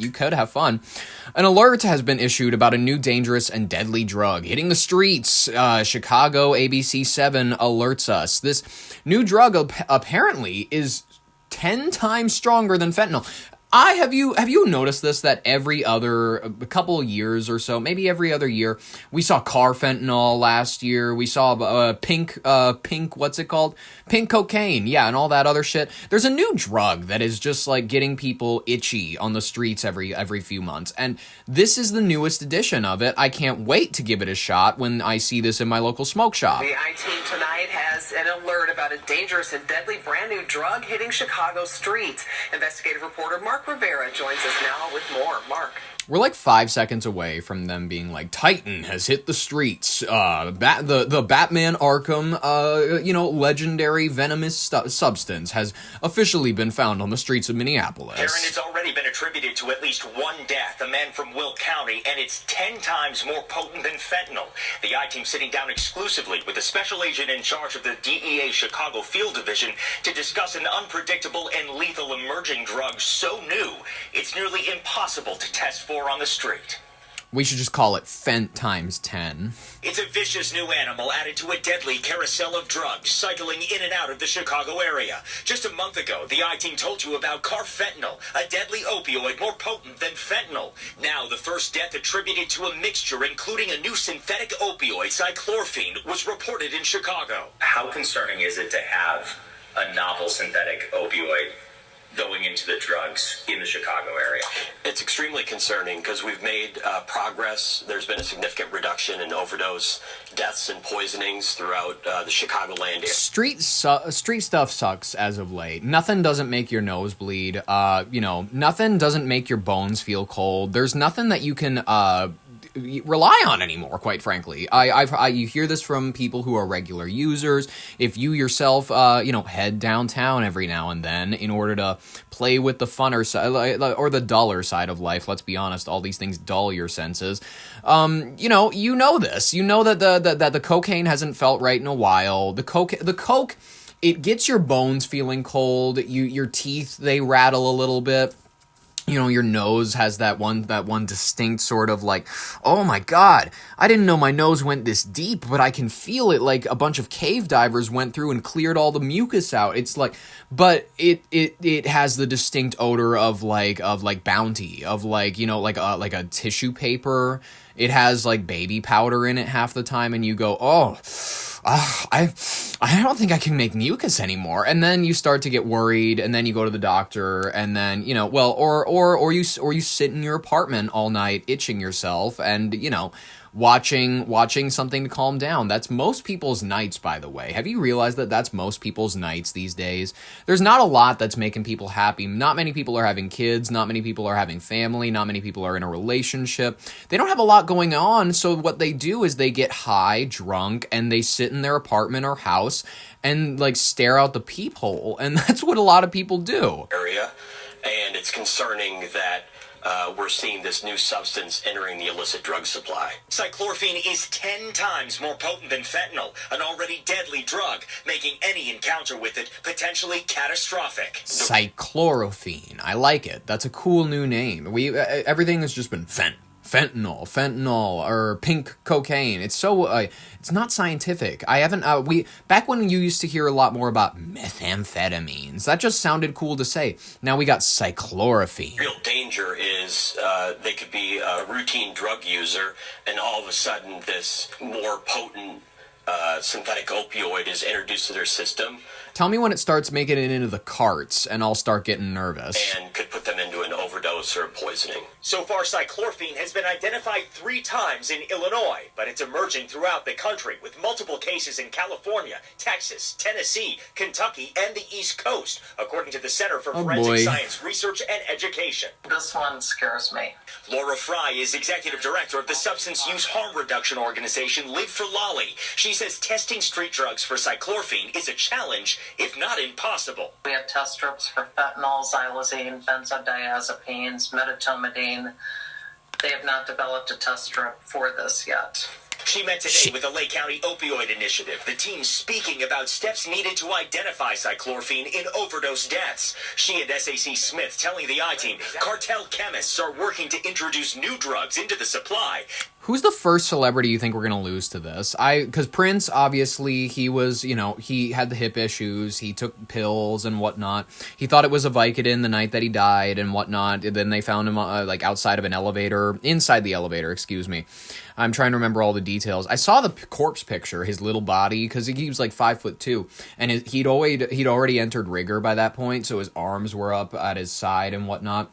You could have fun. An alert has been issued about a new dangerous and deadly drug hitting the streets. Chicago ABC 7 alerts us. This new drug apparently is 10 times stronger than fentanyl. Have you noticed this, that a couple of years or so, maybe every other year, we saw car fentanyl last year, we saw pink, what's it called? Pink cocaine, yeah, and all that other shit. There's a new drug that is just like getting people itchy on the streets every few months, and this is the newest edition of it. I can't wait to give it a shot when I see this in my local smoke shop. The I-Team tonight has an alert about a dangerous and deadly brand new drug hitting Chicago streets. Investigative reporter Mark Rivera joins us now with more. Mark. We're like 5 seconds away from them being like, Titan has hit the streets. The Batman Arkham, legendary venomous substance has officially been found on the streets of Minneapolis. Aaron, it's already been attributed to at least one death, a man from Will County, and it's 10 times more potent than fentanyl. The I-Team sitting down exclusively with a special agent in charge of the DEA Chicago Field Division to discuss an unpredictable and lethal emerging drug so new, it's nearly impossible to test for on the street. We should just call it Fent times 10. It's a vicious new animal added to a deadly carousel of drugs cycling in and out of the Chicago area. Just a month ago, the I-Team told you about carfentanil, a deadly opioid more potent than fentanyl. Now, the first death attributed to a mixture including a new synthetic opioid, cychlorphine, was reported in Chicago. How concerning is it to have a novel synthetic opioid going into the drugs in the Chicago area? It's extremely concerning because we've made progress. There's been a significant reduction in overdose deaths and poisonings throughout the Chicagoland area. Street stuff sucks as of late. Nothing doesn't make your nose bleed. Nothing doesn't make your bones feel cold. There's nothing that you can rely on anymore, quite frankly. You hear this from people who are regular users. If you yourself, head downtown every now and then in order to play with the funner side, or the duller side of life, let's be honest, all these things dull your senses. You know this. You know that the cocaine hasn't felt right in a while. The coke, it gets your bones feeling cold. Your teeth, they rattle a little bit. Your nose has that one distinct sort of like, oh my god, I didn't know my nose went this deep, but I can feel it like a bunch of cave divers went through and cleared all the mucus out. It's like, but it has the distinct odor of Bounty, of like a tissue paper. It has like baby powder in it half the time, and you go, I don't think I can make mucus anymore. And then you start to get worried, and then you go to the doctor, and then, or you sit in your apartment all night itching yourself and, watching something to calm down. That's most people's nights, by the way. Have you realized that that's most people's nights these days? There's not a lot that's making people happy. Not many people are having kids. Not many people are having family. Not many people are in a relationship. They don't have a lot going on, so what they do is they get high, drunk, and they sit in their apartment or house and, stare out the peephole, and that's what a lot of people do. Area, and it's concerning that we're seeing this new substance entering the illicit drug supply. Cychlorphine is 10 times more potent than fentanyl, an already deadly drug, making any encounter with it potentially catastrophic. Cychlorphine. I like it. That's a cool new name. Everything has just been fentanyl, or pink cocaine. It's so, it's not scientific. I haven't, back when you used to hear a lot more about methamphetamines, that just sounded cool to say. Now we got cychlorphine. Real danger is they could be a routine drug user, and all of a sudden this more potent synthetic opioid is introduced to their system. Tell me when it starts making it into the carts, and I'll start getting nervous. And could put them into an overdose or poisoning. So far, cychlorphine has been identified 3 times in Illinois, but it's emerging throughout the country, with multiple cases in California, Texas, Tennessee, Kentucky, and the East Coast, according to the Center for Forensic Science Research and Education. This one scares me. Laura Fry is executive director of the substance use harm reduction organization Live for Lolly. She says testing street drugs for cychlorphine is a challenge, if not impossible. We have test strips for fentanyl, xylazine, benzodiazepines, medetomidine. They have not developed a test strip for this yet. She met today with the Lake County Opioid Initiative, the team speaking about steps needed to identify cychlorphine in overdose deaths. She and SAC Smith telling the I-Team cartel chemists are working to introduce new drugs into the supply. Who's the first celebrity you think we're going to lose to this? Because Prince, obviously, he was, he had the hip issues. He took pills and whatnot. He thought it was a Vicodin the night that he died and whatnot. And then they found him, outside of an elevator, inside the elevator, excuse me. I'm trying to remember all the details. I saw the corpse picture, his little body, because he was like 5'2", and he'd already entered rigor by that point, so his arms were up at his side and whatnot.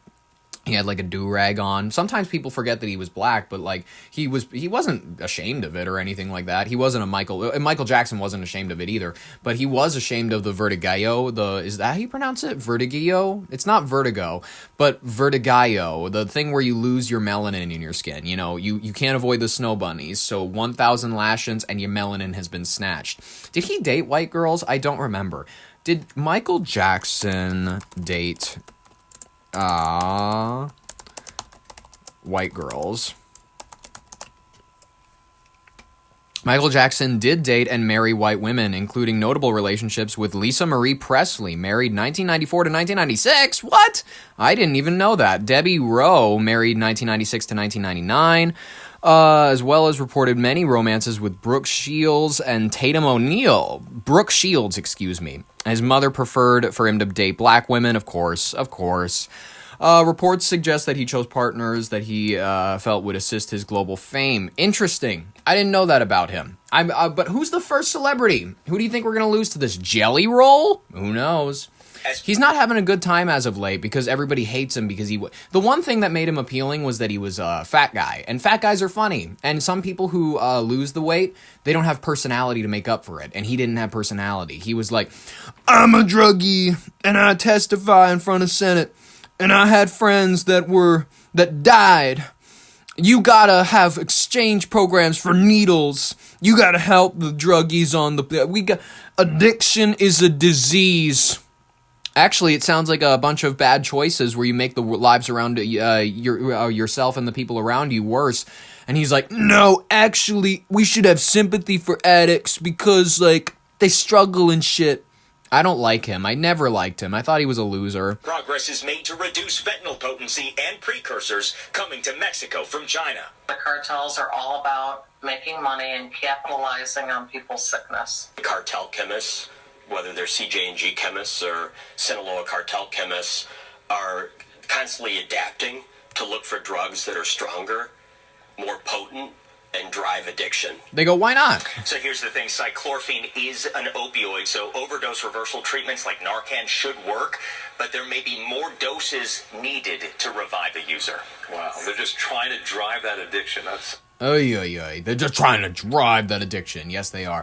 He had like a do-rag on. Sometimes people forget that he was black, but like he wasn't ashamed of it or anything like that. He wasn't Michael Jackson wasn't ashamed of it either, but he was ashamed of the vertigo. Is that how you pronounce it? Vertigo? It's not vertigo, but vertigo, the thing where you lose your melanin in your skin. You can't avoid the snow bunnies. So 1,000 lashings and your melanin has been snatched. Did he date white girls? I don't remember. Did Michael Jackson date white girls? Michael Jackson did date and marry white women, including notable relationships with Lisa Marie Presley, married 1994 to 1996. What? I didn't even know that. Debbie Rowe, married 1996 to 1999. As well as reported many romances with Brooke Shields and Tatum O'Neal. Brooke Shields, excuse me. His mother preferred for him to date black women, of course. Reports suggest that he chose partners that he felt would assist his global fame. Interesting. I didn't know that about him. But who's the first celebrity? Who do you think we're going to lose to this jelly roll? Who knows? He's not having a good time as of late because everybody hates him because the one thing that made him appealing was that he was a fat guy, and fat guys are funny, and some people who lose the weight, they don't have personality to make up for it, and he didn't have personality. He was like, I'm a druggie, and I testify in front of Senate, and I had friends that died. You gotta have exchange programs for needles. You gotta help the druggies addiction is a disease. Actually, it sounds like a bunch of bad choices where you make the lives around yourself and the people around you worse. And he's like, no, actually, we should have sympathy for addicts because, they struggle and shit. I don't like him. I never liked him. I thought he was a loser. Progress is made to reduce fentanyl potency and precursors coming to Mexico from China. The cartels are all about making money and capitalizing on people's sickness. Cartel chemists, whether they're CJ&G chemists or Sinaloa cartel chemists, are constantly adapting to look for drugs that are stronger, more potent, and drive addiction. They go, why not? So here's the thing, cychlorphine is an opioid, so overdose reversal treatments like Narcan should work, but there may be more doses needed to revive a user. Wow, they're just trying to drive that addiction. They're just trying to drive that addiction. Yes, they are.